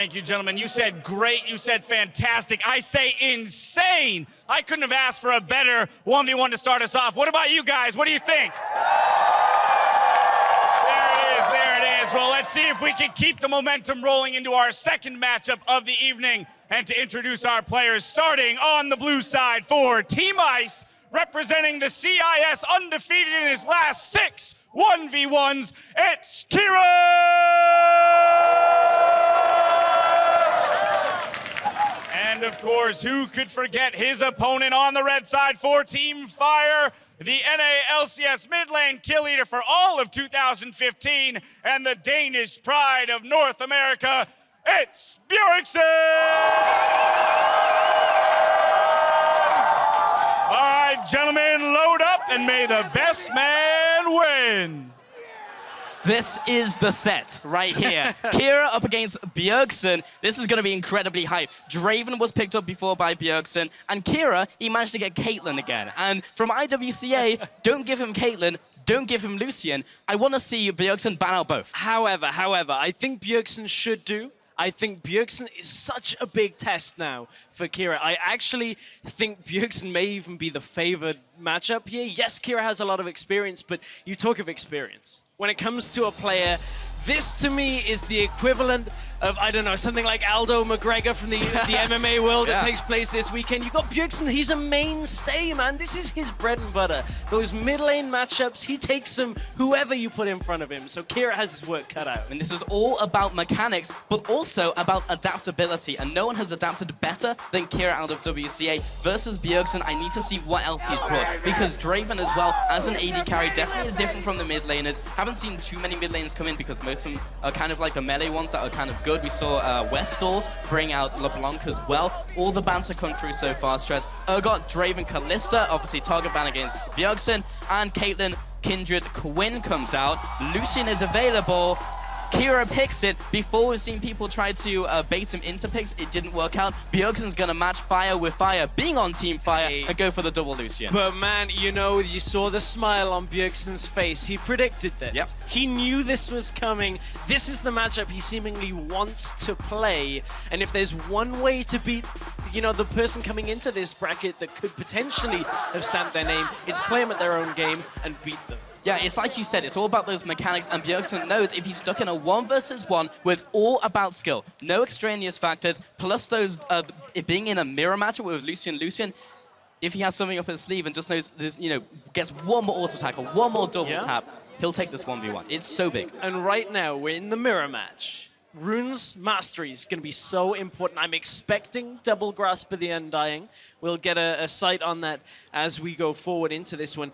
Thank you, gentlemen. You said great. You said fantastic. I say insane. I couldn't have asked for a better 1v1 to start us off. What about you guys? What do you think? There it is. There it is. Well, let's see if we can keep the momentum rolling into our second matchup of the evening. And to introduce our players, starting on the blue side for Team Ice, representing the CIS, undefeated in his last 6 1v1s, it's Kira! And of course, who could forget his opponent on the red side for Team Fire, the NA LCS mid lane kill leader for all of 2015, and the Danish pride of North America, it's Bjergsen! All right, gentlemen, load up and may the best man win. This is the set right here. Kira up against Bjergsen. This is going to be incredibly hype. Draven was picked up before by Bjergsen, and Kira, he managed to get Caitlyn again. And from IWCA, don't give him Caitlyn, don't give him Lucian. I want to see Bjergsen ban out both. However, I think Bjergsen should do. I think Bjergsen is such a big test now for Kira. I actually think Bjergsen may even be the favored matchup here. Yes, Kira has a lot of experience, but you talk of experience. When it comes to a player, this to me is the equivalent of, I don't know, something like Aldo McGregor from the MMA world that takes place this weekend. You got Bjergsen, he's a mainstay, man. This is his bread and butter. Those mid lane matchups, he takes them whoever you put in front of him. So Kira has his work cut out. And this is all about mechanics, but also about adaptability. And no one has adapted better than Kira out of WCA versus Bjergsen. I need to see what else he's brought, because Draven as well, as an AD carry, definitely is different from the mid laners. Haven't seen too many mid lanes come in because most of them are kind of like the melee ones that are kind of good. We saw Westall bring out LeBlanc as well. All the bans have come through so far, Stress. Urgot, Draven, Kalista, obviously target ban against Bjergsen, and Caitlyn, Kindred, Quinn comes out. Lucian is available. Kira picks it. Before, we've seen people try to bait him into picks. It didn't work out. Bjergsen's going to match fire with fire, being on Team Fire, and go for the double Lucian. But man, you know, you saw the smile on Bjergsen's face. He predicted this. Yep. He knew this was coming. This is the matchup he seemingly wants to play. And if there's one way to beat, you know, the person coming into this bracket that could potentially have stamped their name, it's play them at their own game and beat them. Yeah, it's like you said, it's all about those mechanics, and Bjergsen knows if he's stuck in a 1 versus 1 where it's all about skill, no extraneous factors, plus those it being in a mirror matchup with Lucian, if he has something up his sleeve and just knows this, you know, gets one more auto tackle, one more double tap, he'll take this 1v1. It's so big. And right now, we're in the mirror match. Rune's Mastery is going to be so important. I'm expecting double Grasp of the Undying. We'll get a sight on that as we go forward into this one.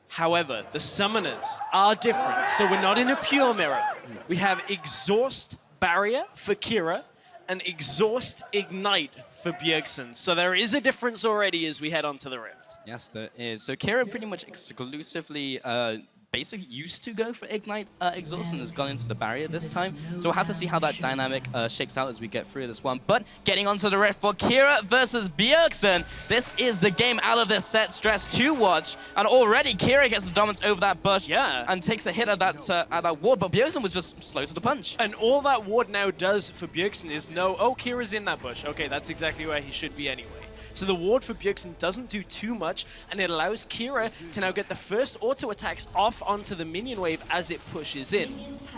However, the summoners are different, so we're not in a pure mirror. We have Exhaust Barrier for Kira and Exhaust Ignite for Bjergsen. So there is a difference already as we head onto the Rift. Yes, there is. So Kira pretty much exclusively basically used to go for Ignite Exhaust and has gone into the barrier this time. So we'll have to see how that dynamic shakes out as we get through this one. But getting onto the Rift for Kira versus Bjergsen, this is the game out of this set, Stress, to watch. And already Kira gets the dominance over that bush and takes a hit at that ward, but Bjergsen was just slow to the punch. And all that ward now does for Bjergsen is know, oh, Kira's in that bush. Okay, that's exactly where he should be anyway. So the ward for Bjergsen doesn't do too much, and it allows Kira to now get the first auto attacks off onto the minion wave as it pushes in.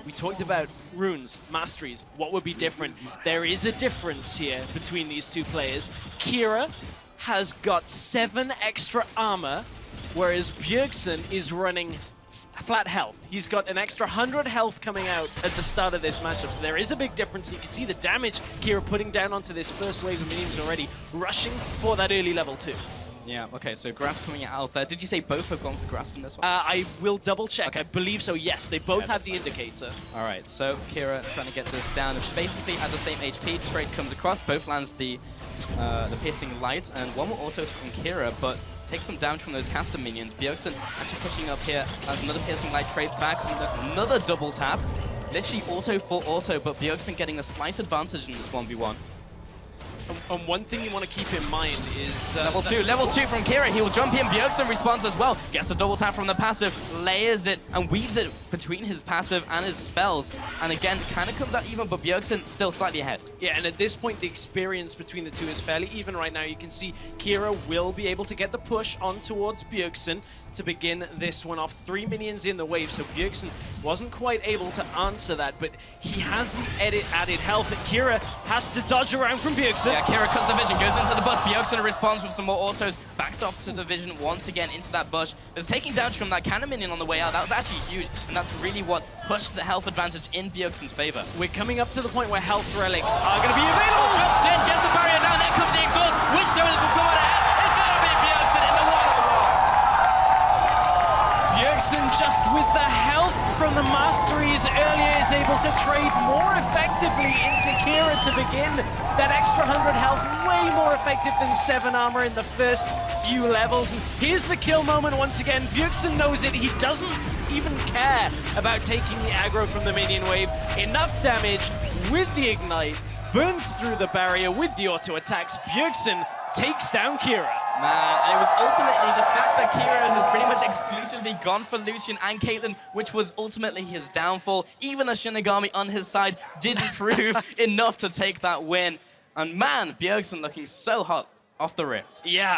We talked about runes, masteries, what would be different. There is a difference here between these two players. Kira has got 7 extra armor, whereas Bjergsen is running flat health. He's got an extra 100 health coming out at the start of this matchup, so there is a big difference. You can see the damage Kira putting down onto this first wave of minions already, rushing for that early level 2. Yeah, okay, so Grasp coming out there. Did you say both have gone for Grasp in this one? I will double check. Okay. I believe so, yes. They both have the indicator. All right, so Kira trying to get this down. Basically at the same HP, Trade comes across, both lands the Piercing Light, and one more autos from Kira, but takes some damage from those caster minions. Bjergsen actually pushing up here as another Piercing Light trades back, another double tap. Literally auto for auto, but Bjergsen getting a slight advantage in this 1v1. And one thing you want to keep in mind is... Level 2 from Kira. He will jump in. Bjergsen responds as well. Gets a double tap from the passive, layers it, and weaves it between his passive and his spells. And again, kind of comes out even, but Bjergsen still slightly ahead. Yeah, and at this point, the experience between the two is fairly even right now. You can see Kira will be able to get the push on towards Bjergsen to begin this one off. 3 minions in the wave, so Bjergsen wasn't quite able to answer that, but he has the added health. Kira has to dodge around from Bjergsen. Yeah, Kira cuts the vision, goes into the bush. Bjergsen responds with some more autos, backs off to the vision once again into that bush. There's taking damage from that cannon minion on the way out. That was actually huge, and that's really what pushed the health advantage in Bjergsen's favor. We're coming up to the point where health relics are going to be available. Jumps in, gets the barrier down, there comes the exhaust. Which Jonas will come out ahead? It's going to be Bjergsen in the one-on-one. Bjergsen, just with the health from the masteries earlier, is able to trade more effectively into Kira to begin. That extra 100 health, way more effective than 7 armor in the first few levels. And here's the kill moment once again. Bjergsen knows it. He doesn't even care about taking the aggro from the minion wave. Enough damage with the ignite, burns through the barrier with the auto attacks. Bjergsen takes down Kira. Man, and it was ultimately the fact that Kira has pretty much exclusively gone for Lucian and Caitlyn, which was ultimately his downfall. Even a Shinigami on his side didn't prove enough to take that win. And man, Bjergsen looking so hot off the rift. Yeah.